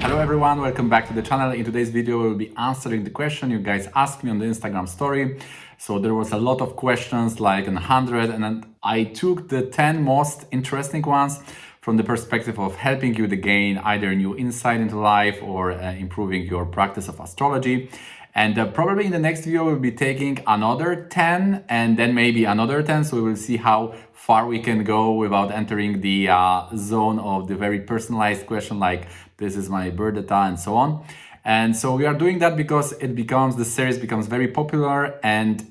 Hello everyone, welcome back to the channel. In today's video, we will be answering the question you guys asked me on the Instagram story. So there was a lot of questions, like 100, and then I took the 10 most interesting ones from the perspective of helping you to gain either new insight into life or improving your practice of astrology. And probably in the next video, we'll be taking another 10 and then maybe another 10. So we will see how far we can go without entering the zone of the very personalized question, like this is my birth data and so on. And so we are doing that because the series becomes very popular, and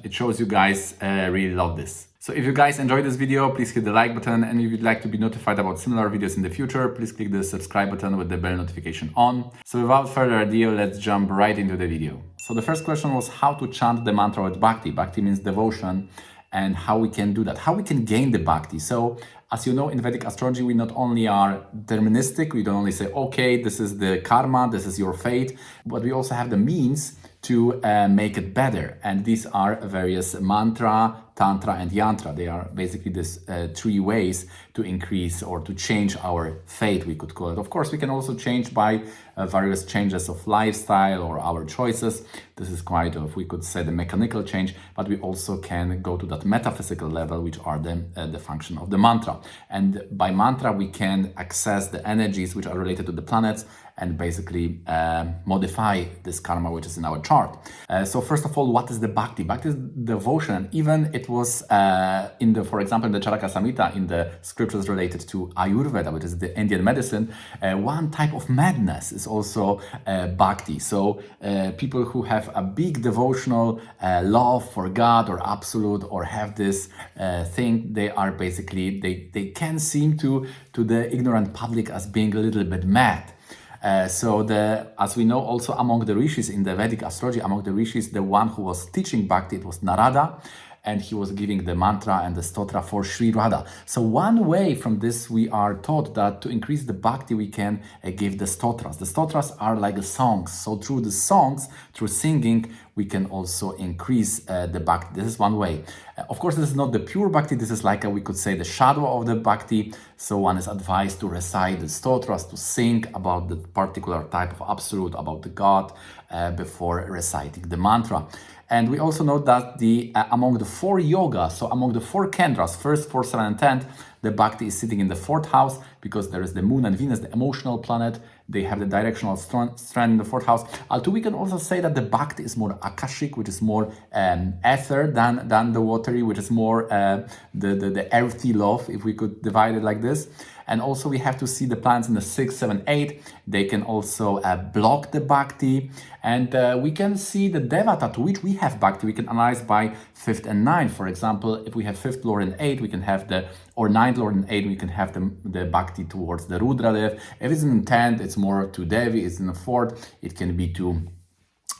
it shows you guys really love this. So if you guys enjoyed this video, please hit the like button, and if you'd like to be notified about similar videos in the future, please click the subscribe button with the bell notification on. So without further ado, let's jump right into the video. So the first question was how to chant the mantra with bhakti. Bhakti means devotion, and how we can do that, how we can gain the bhakti. So as you know, in Vedic astrology, we not only are deterministic, we don't only say, okay, this is the karma, this is your fate, but we also have the means to make it better. And these are various mantra, tantra, and yantra. They are basically these three ways to increase or to change our fate, we could call it. Of course, we can also change by various changes of lifestyle or our choices. This is quite of, we could say, the mechanical change, but we also can go to that metaphysical level, which are the function of the mantra. And by mantra, we can access the energies which are related to the planets and basically modify this karma which is in our chart. So first of all, what is the bhakti? Bhakti is devotion, and even it was for example, in the Charaka Samhita, in the scriptures related to Ayurveda, which is the Indian medicine, one type of madness is also bhakti. So people who have a big devotional love for God or absolute, or have this thing, they are basically, they can seem to the ignorant public as being a little bit mad. As we know, also among the rishis in the Vedic astrology, among the rishis, the one who was teaching bhakti, it was Narada, and he was giving the mantra and the stotra for Sri Radha. So one way from this, we are taught that to increase the bhakti, we can give the stotras. The stotras are like the songs. So through the songs, through singing, we can also increase the bhakti. This is one way. Of course, this is not the pure bhakti. This is like we could say the shadow of the bhakti. So one is advised to recite the stotras, to sing about the particular type of absolute, about the God, before reciting the mantra. And we also know that among the four yogas, so among the four kendras, first, fourth, seventh, and 10th, the bhakti is sitting in the fourth house, because there is the moon and Venus, the emotional planet. They have the directional strand in the fourth house. Although we can also say that the bhakti is more akashic, which is more ether than the watery, which is more the earthy love, if we could divide it like this. And also we have to see the planets in the 6, 7, 8. They can also block the bhakti. And we can see the devata to which we have bhakti. We can analyze by 5th and 9th. For example, if we have 5th lord and 8, we can have or 9th lord and 8, we can have the bhakti towards the Rudradev. If it's in 10th, it's more to Devi. It's in the 4th, it can be to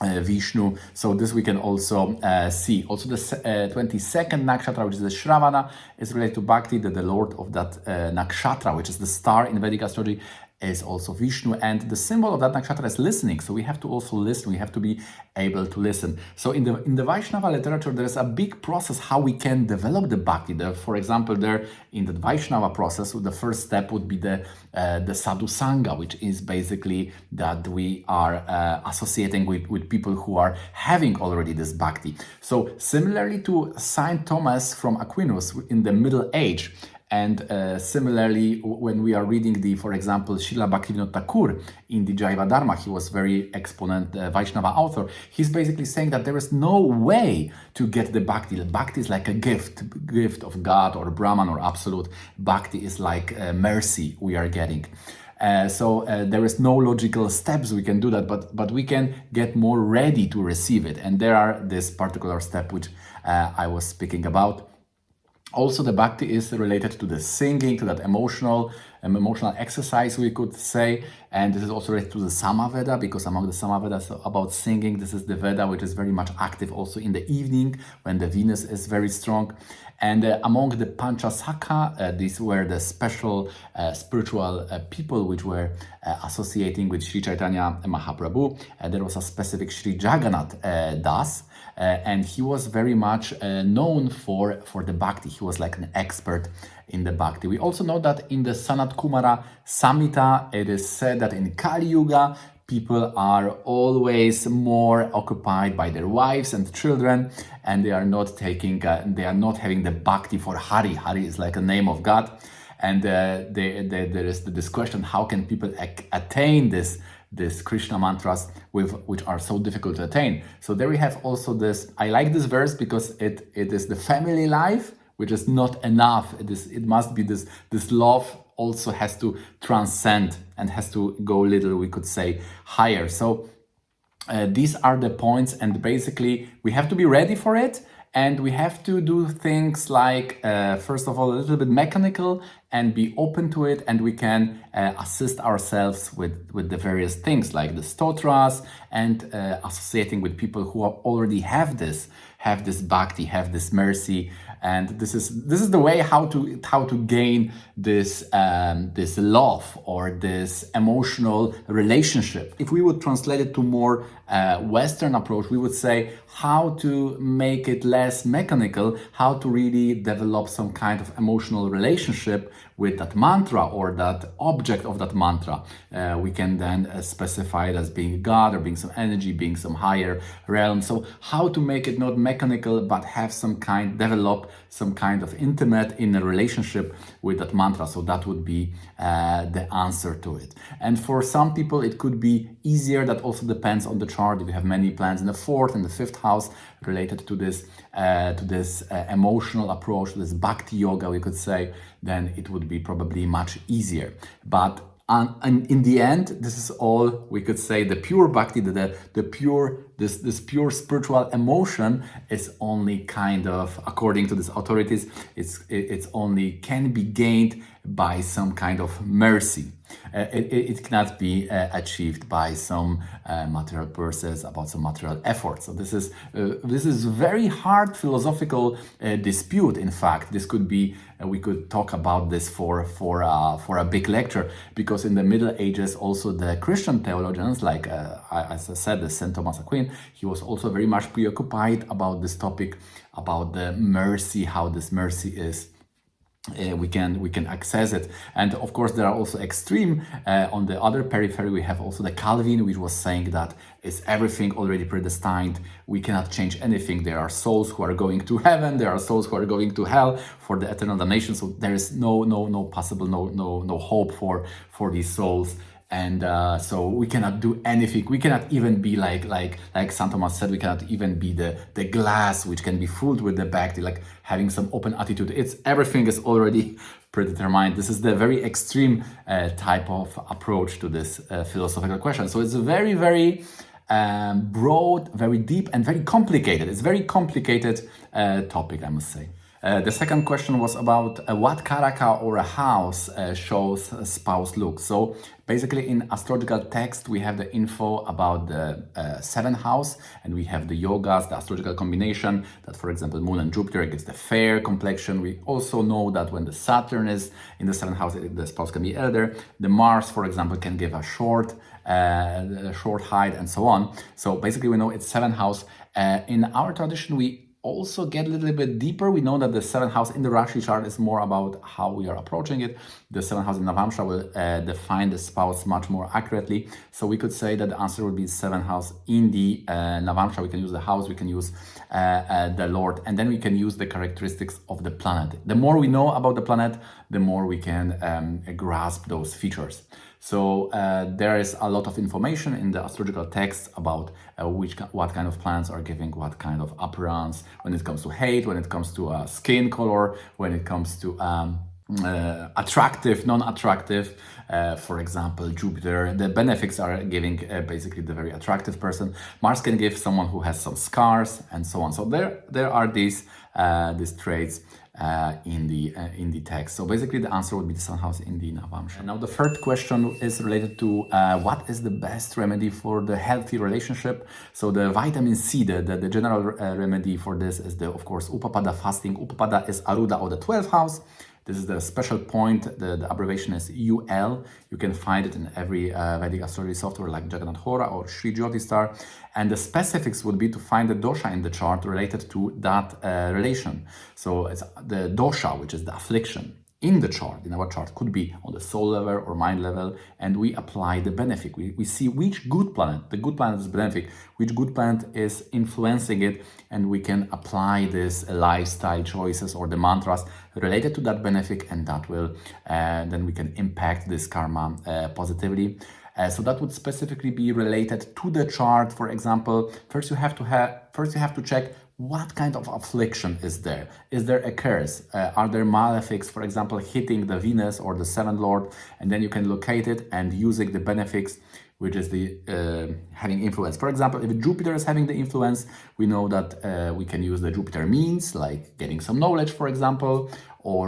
Vishnu. So this we can also see. Also the 22nd nakshatra, which is the Shravana, is related to bhakti, that the lord of that nakshatra, which is the star in Vedic astrology, is also Vishnu, and the symbol of that nakshatra is listening. So we have to also listen. We have to be able to listen. So in the Vaishnava literature, there is a big process how we can develop the bhakti. For example, there in the Vaishnava process, the first step would be the sadhu sangha, which is basically that we are associating with people who are having already this bhakti. So similarly to Saint Thomas from Aquinas in the Middle Age, and similarly, when we are reading for example, Srila Bhaktivinoda Thakur in the Jaiva Dharma, he was very exponent Vaishnava author. He's basically saying that there is no way to get the bhakti. The bhakti is like a gift of God or Brahman or Absolute. Bhakti is like mercy we are getting. So there is no logical steps we can do that, but we can get more ready to receive it. And there are this particular step which I was speaking about. Also, the bhakti is related to the singing, to that emotional exercise, we could say. And this is also related to the Samaveda, because among the Samavedas about singing, this is the Veda which is very much active also in the evening when the Venus is very strong. And among the Panchasakha, these were the special spiritual people which were associating with Sri Chaitanya Mahaprabhu. There was a specific Sri Jagannath Das, and he was very much known for the bhakti. He was like an expert in the bhakti. We also know that in the Sanat Kumara Samhita, it is said that in Kali Yuga, people are always more occupied by their wives and children, and they are not having the bhakti for Hari. Hari is like a name of God, and there is this question: how can people attain this Krishna mantras which are so difficult to attain? So there we have also this. I like this verse because it is the family life which is not enough. It must be this love also has to transcend and has to go little, we could say, higher. So these are the points, and basically we have to be ready for it, and we have to do things like first of all a little bit mechanical and be open to it, and we can assist ourselves with the various things like the stotras and associating with people who already have this bhakti, have this mercy. And this is the way how to gain this love or this emotional relationship. If we would translate it to more Western approach, we would say how to make it less mechanical, how to really develop some kind of emotional relationship with that mantra or that object of that mantra. We can then specify it as being God or being some energy, being some higher realm. So how to make it not mechanical, but develop some kind of intimate inner relationship with that mantra. So that would be the answer to it. And for some people, it could be easier. That also depends on the chart. If you have many planets in the 4th and the 5th house related to this emotional approach, to this bhakti yoga, we could say, then it would be probably much easier. But and in the end, this is all we could say. The pure bhakti, this pure spiritual emotion is only kind of, according to these authorities, it's only can be gained by some kind of mercy. It cannot be achieved by some material process, about some material effort. So this is very hard philosophical dispute. In fact, this could be we could talk about this for a big lecture, because in the Middle Ages also the Christian theologians, like as I said, the Saint Thomas Aquin, he was also very much preoccupied about this topic, about the mercy, how this mercy is. We can access it. And of course there are also extreme on the other periphery. We have also the Calvin, which was saying that is everything already predestined, we cannot change anything. There are souls who are going to heaven, there are souls who are going to hell for the eternal damnation, so there is no hope for these souls. And so we cannot do anything. We cannot even be like Saint Thomas said, we cannot even be the glass which can be filled with the bhakti, like having some open attitude. Everything is already predetermined. This is the very extreme type of approach to this philosophical question. So it's a very, very broad, very deep, and very complicated. It's a very complicated topic, I must say. The second question was about what karaka or a house shows a spouse look. So basically in astrological text we have the info about the 7th house, and we have the yogas, the astrological combination that, for example, Moon and Jupiter gives the fair complexion. We also know that when the Saturn is in the 7th house, the spouse can be elder. The Mars, for example, can give a short height, and so on. So basically we know it's 7th house. In our tradition we also get a little bit deeper. We know that the 7th house in the Rashi chart is more about how we are approaching it. The 7th house in Navamsha will define the spouse much more accurately. So we could say that the answer would be 7th house in the Navamsha. We can use the house, we can use the Lord, and then we can use the characteristics of the planet. The more we know about the planet, the more we can grasp those features. So there is a lot of information in the astrological texts about what kind of planets are giving what kind of appearance when it comes to hate, when it comes to skin color, when it comes to attractive, non-attractive. For example, Jupiter, the benefics are giving basically the very attractive person. Mars can give someone who has some scars, and so on. So there are these traits in the text. So basically the answer would be the Sun house in the Navamsha. And now the third question is related to what is the best remedy for the healthy relationship. So the vitamin C, the general remedy for this is of course Upapada fasting. Upapada is Aruda, or the 12th house. This is the special point. The abbreviation is UL. You can find it in every Vedic astrology software like Jagannath Hora or Sri Jyotistar. And the specifics would be to find the dosha in the chart related to that relation. So it's the dosha, which is the affliction. in the chart, in our chart, could be on the soul level or mind level, and we apply the benefic. We see which good planet, the good planet is benefic, which good planet is influencing it, and we can apply this lifestyle choices or the mantras related to that benefic, and that will, then we can impact this karma positively. So that would specifically be related to the chart. For example, first you have to check what kind of affliction is there. Is there a curse? Are there malefics, for example, hitting the Venus or the seventh lord? And then you can locate it and using the benefics, which is the having influence. For example, if Jupiter is having the influence, we know that we can use the Jupiter means, like getting some knowledge, for example, or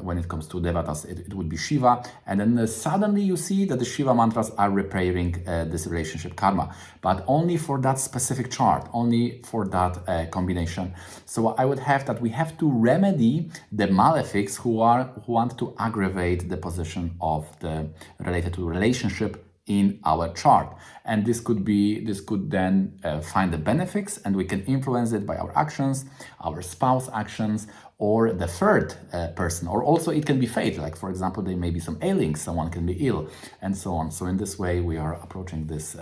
when it comes to devatas, it would be Shiva. And then suddenly you see that the Shiva mantras are repairing this relationship karma, but only for that specific chart, only for that combination. So I would have that we have to remedy the malefics who want to aggravate the position of the related to relationship in our chart. And this could then find the benefics, and we can influence it by our actions, our spouse actions, or the third person, or also it can be fate, like for example there may be some ailings, someone can be ill, and so on. So in this way we are approaching this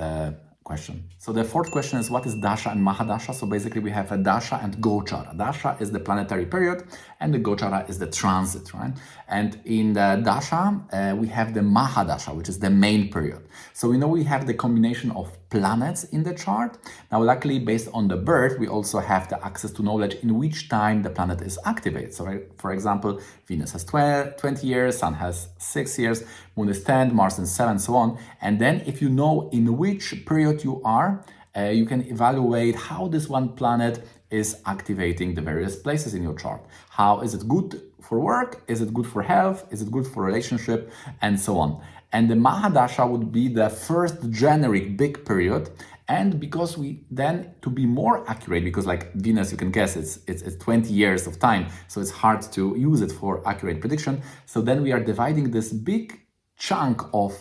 question. So the fourth question is, what is dasha and mahadasha? So basically we have a dasha and gochara. Dasha is the planetary period and the gochara is the transit, right? And in the dasha we have the mahadasha, which is the main period. So we know we have the combination of planets in the chart. Now luckily, based on the birth, we also have the access to knowledge in which time the planet is activated. So for example, Venus has 20 years, Sun has 6 years, Moon is 10, Mars is 7, so on. And then if you know in which period you are, you can evaluate how this one planet is activating the various places in your chart. How is it good for work? Is it good for health? Is it good for relationship? And so on. And the mahadasha would be the first generic big period. And because we then, to be more accurate, because like Venus, you can guess it's 20 years of time, so it's hard to use it for accurate prediction. So then we are dividing this big chunk of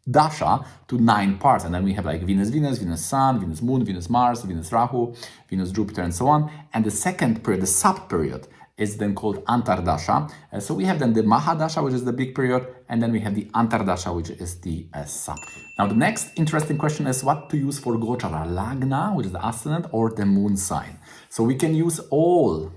dasha to 9 parts, and then we have like Venus, Venus, Sun, Venus, Moon, Venus, Mars, Venus, Rahu, Venus, Jupiter, and so on. And the second period, the sub period, is then called antardasha. So we have then the mahadasha, which is the big period, and then we have the antardasha, which is the sub. Now the next interesting question is what to use for gochara, Lagna, which is the ascendant, or the moon sign. So we can use all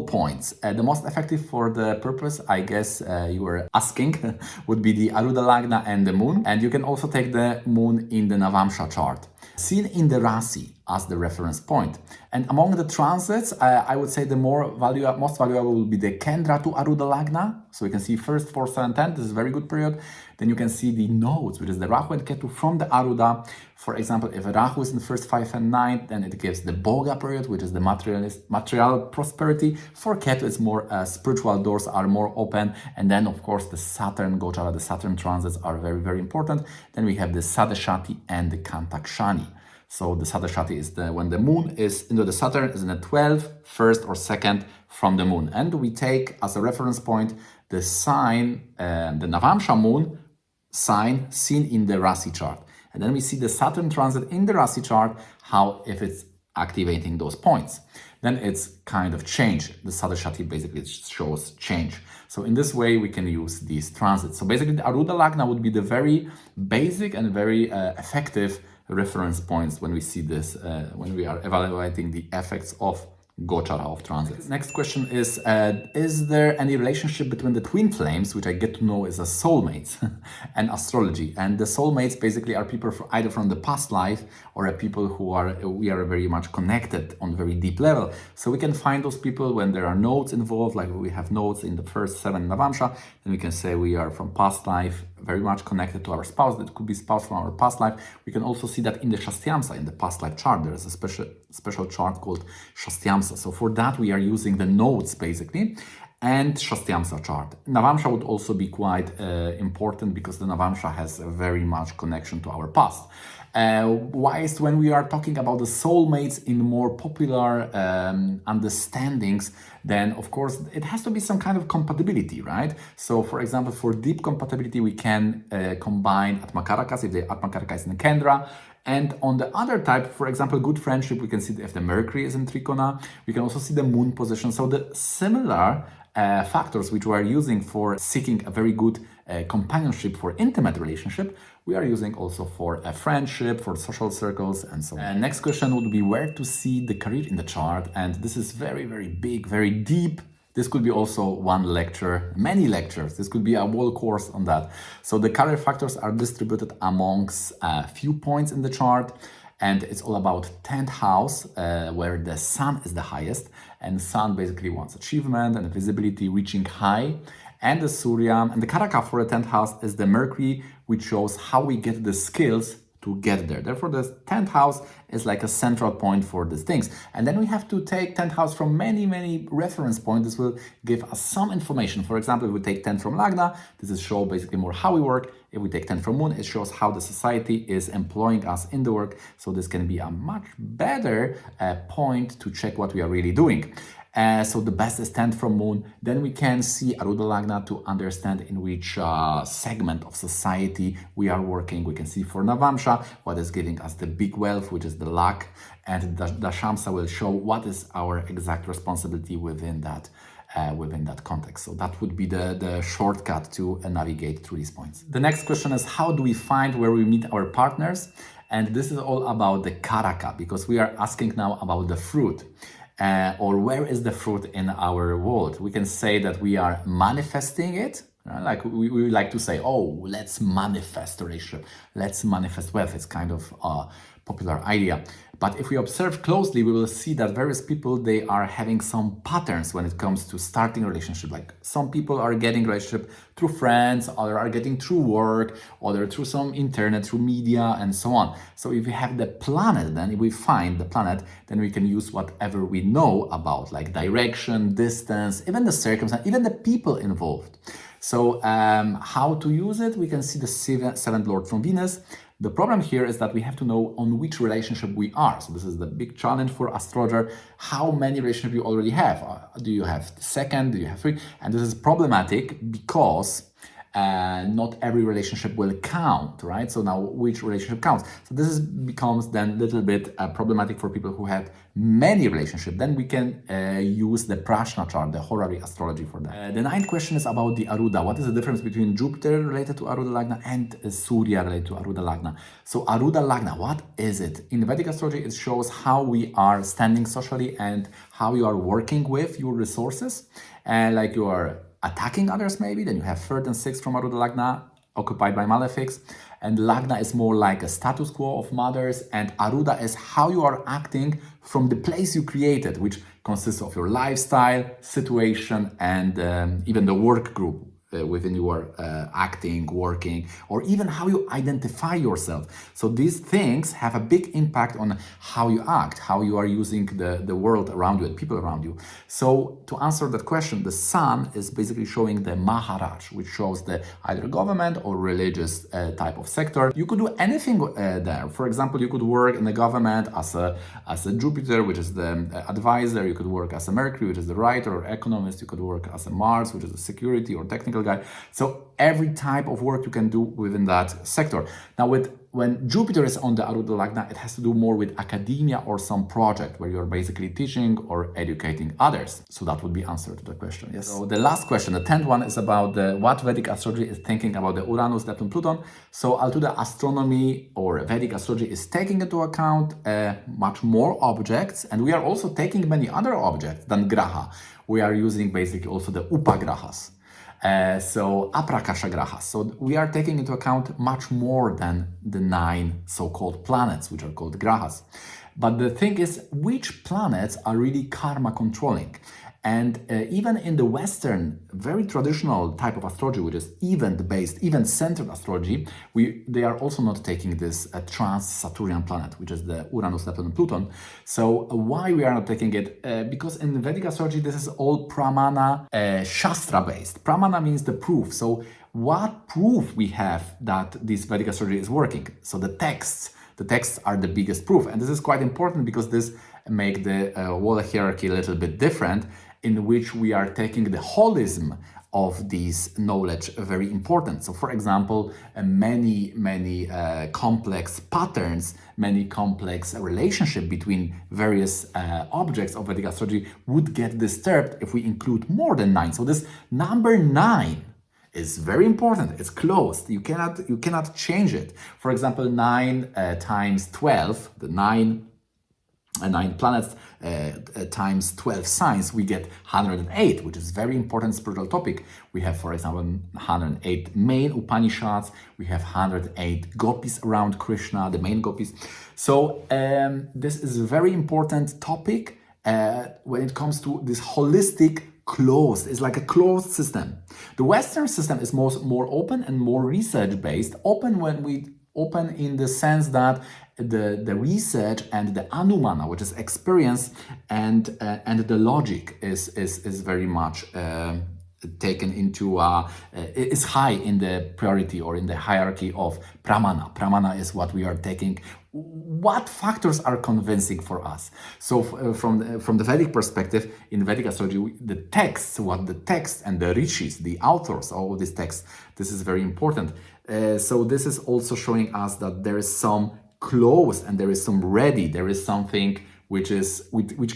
points. The most effective for the purpose, I guess you were asking, would be the Arudhalagna and the moon. And you can also take the moon in the Navamsha chart, seen in the Rasi as the reference point. And among the transits, I would say the most valuable will be the Kendra to Arudhalagna. So you can see first 4, 7, 10, this is a very good period. Then you can see the nodes, which is the Rahu and Ketu from the Aruda. For example, if a Rahu is in the first 5 and 9, then it gives the Boga period, which is the material prosperity. For Ketu, it's more spiritual doors are more open. And then, of course, the Saturn Gochara, the Saturn transits are very, very important. Then we have the Sadashati and the Kantakshani. So the Sadashati is when the moon is into the Saturn is in the 12th, 1st or 2nd from the moon. And we take as a reference point the sign, the Navamsha moon sign seen in the Rasi chart. And then we see the Saturn transit in the Rasi chart, how if it's activating those points. Then it's kind of change. The Sadashati basically shows change. So in this way, we can use these transits. So basically the Arudhalagna would be the very basic and very effective reference points when we see this, when we are evaluating the effects of gochara, of transit. Next question is there any relationship between the twin flames, which I get to know is a soulmates, and astrology? And the soulmates basically are people either from the past life or a people we are very much connected on a very deep level. So we can find those people when there are nodes involved, like we have nodes in the first 7 Navamsha, then we can say we are from past life, very much connected to our spouse. That could be spouse from our past life. We can also see that in the Shastyamsa, in the past life chart. There is a special chart called Shastyamsa. So for that, we are using the nodes basically and Shastyamsa chart. Navamsha would also be quite important because the Navamsha has a very much connection to our past. Whilst when we are talking about the soulmates in more popular understandings, then of course it has to be some kind of compatibility, right? So for example, for deep compatibility, we can combine Atma Karakas if the Atma Karaka is in Kendra. And on the other type, for example, good friendship, we can see if the Mercury is in Trikona. We can also see the moon position. So the similar factors which we are using for seeking a very good companionship for intimate relationship, we are using also for a friendship, for social circles, and so on. Next question would be where to see the career in the chart. And this is very, very big, very deep. This could be also one lecture, many lectures. This could be a whole course on that. So the career factors are distributed amongst a few points in the chart. And it's all about 10th house, where the sun is the highest. And sun basically wants achievement and visibility, reaching high. And the Surya and the Karaka for the 10th house is the Mercury, which shows how we get the skills to get there. Therefore, the 10th house is like a central point for these things. And then we have to take 10th house from many, many reference points. This will give us some information. For example, if we take 10 from Lagna, this is show basically more how we work. If we take 10 from Moon, it shows how the society is employing us in the work. So this can be a much better point to check what we are really doing. So the best is 10 from Moon. Then we can see Arudhalagna to understand in which segment of society we are working. We can see for Navamsha what is giving us the big wealth, which is the luck, and Dashamsa will show what is our exact responsibility within that context. So that would be the shortcut to navigate through these points. The next question is, how do we find where we meet our partners? And this is all about the karaka, because we are asking now about the fruit. Or where is the fruit in our world? We can say that we are manifesting it. Like we like to say, oh, let's manifest a relationship. Let's manifest wealth. It's kind of a popular idea. But if we observe closely, we will see that various people, they are having some patterns when it comes to starting a relationship. Like some people are getting relationship through friends, other are getting through work, other through some internet, through media, and so on. So if we have the planet, then if we find the planet, then we can use whatever we know about, like direction, distance, even the circumstance, even the people involved. So how to use it? We can see the seventh lord from Venus. The problem here is that we have to know on which relationship we are. So this is the big challenge for astrologer. How many relationships you already have? Do you have the second? Do you have three? And this is problematic because not every relationship will count, right? So now which relationship counts? So this becomes then a little bit problematic for people who have many relationships. Then we can use the Prashna chart, the horary astrology for that. The ninth question is about the Aruda. What is the difference between Jupiter related to Arudhalagna and Surya related to Arudhalagna? So Arudhalagna, what is it? In Vedic astrology, it shows how we are standing socially and how you are working with your resources. Like you are attacking others maybe, then you have third and sixth from Arudhalagna occupied by malefics, and Lagna is more like a status quo of mothers, and Aruda is how you are acting from the place you created, which consists of your lifestyle, situation, and even the work group within your acting, working, or even how you identify yourself. So these things have a big impact on how you act, how you are using the world around you and people around you. So to answer that question, the sun is basically showing the Maharaj, which shows the either government or religious type of sector. You could do anything there. For example, you could work in the government as a Jupiter, which is the advisor. You could work as a Mercury, which is the writer or economist. You could work as a Mars, which is the security or technical guy. So every type of work you can do within that sector. Now when Jupiter is on the Arudhalagna, it has to do more with academia or some project where you're basically teaching or educating others. So that would be answer to the question. Yes. So the last question, the 10th one, is about what Vedic astrology is thinking about the Uranus, Neptune, Pluton. So although the astronomy or Vedic astrology is taking into account much more objects, and we are also taking many other objects than Graha. We are using basically also the Upagrahas. So aprakasha grahas. So we are taking into account much more than the 9 so-called planets, which are called grahas. But the thing is, which planets are really karma controlling? And even in the Western, very traditional type of astrology, which is event-based, event-centered astrology, they are also not taking this trans-Saturnian planet, which is the Uranus, Neptune, and Pluton. So why we are not taking it? Because in Vedic astrology, this is all pramana, shastra-based. Pramana means the proof. So what proof we have that this Vedic astrology is working? So the texts are the biggest proof. And this is quite important because this make the whole hierarchy a little bit different. in which we are taking the holism of this knowledge very important. So for example, many complex patterns, many complex relationship between various objects of Vedic astrology would get disturbed if we include more than 9. So this number 9 is very important. It's closed. You cannot change it. For example, 9 times 12, the 9 planets times 12 signs, we get 108, which is very important spiritual topic. We have, for example, 108 main Upanishads. We have 108 gopis around Krishna, the main gopis. So this is a very important topic when it comes to this holistic closed. It's like a closed system. The Western system is more open and more research based. Open in the sense that the research and the anumana, which is experience, and the logic is very much taken into is high in the priority or in the hierarchy of pramana. Pramana is what we are taking. What factors are convincing for us? So from the Vedic perspective, in Vedic astrology, the texts, what the text and the rishis, the authors, all of these texts, this is very important. So this is also showing us that there is some closed and there is some ready. There is something which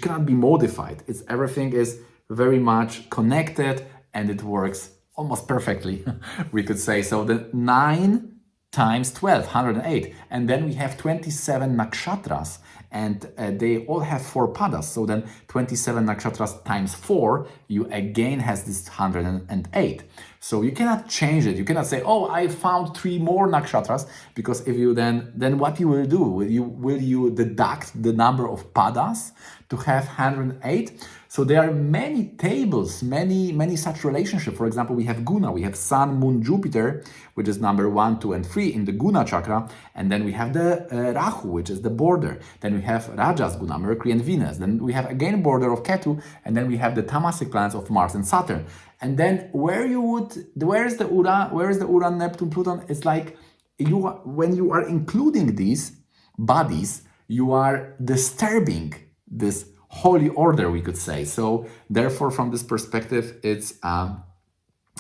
cannot be modified. Everything is very much connected and it works almost perfectly, we could say. So the 9 times 12, 108. And then we have 27 nakshatras, and they all have 4 padas. So then 27 nakshatras times 4, you again has this 108. So you cannot change it. You cannot say, oh, I found 3 more nakshatras, because if you then what you will do? Will you deduct the number of padas to have 108? So there are many tables, many such relationships. For example, we have guna, we have Sun, Moon, Jupiter, which is number 1, 2, and 3 in the guna chakra, and then we have the Rahu, which is the border. Then we have Rajas guna, Mercury and Venus. Then we have again border of Ketu, and then we have the tamasic planets of Mars and Saturn. And then where is the Uranus, Neptune, Pluton? It's like when you are including these bodies, you are disturbing this holy order, we could say. So therefore, from this perspective, it's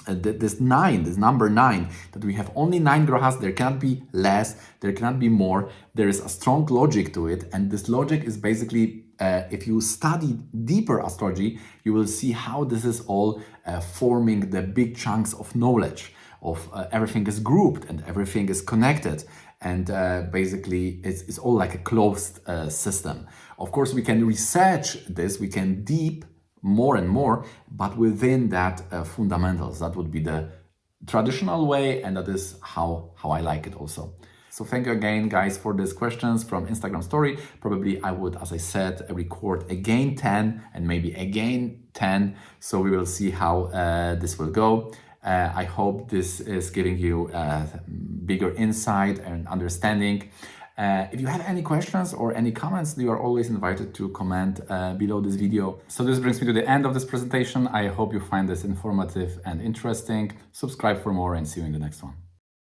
this number 9, that we have only 9 grahas. There cannot be less, there cannot be more. There is a strong logic to it, and this logic is basically, if you study deeper astrology, you will see how this is all forming the big chunks of knowledge, of everything is grouped and everything is connected. And basically, it's all like a closed system. Of course, we can research this, we can deep more and more, but within that fundamentals, that would be the traditional way, and that is how I like it also. So thank you again, guys, for these questions from Instagram story. Probably I would, as I said, record again 10 and maybe again 10. So we will see how this will go. I hope this is giving you bigger insight and understanding. If you have any questions or any comments, you are always invited to comment below this video. So this brings me to the end of this presentation. I hope you find this informative and interesting. Subscribe for more, and see you in the next one.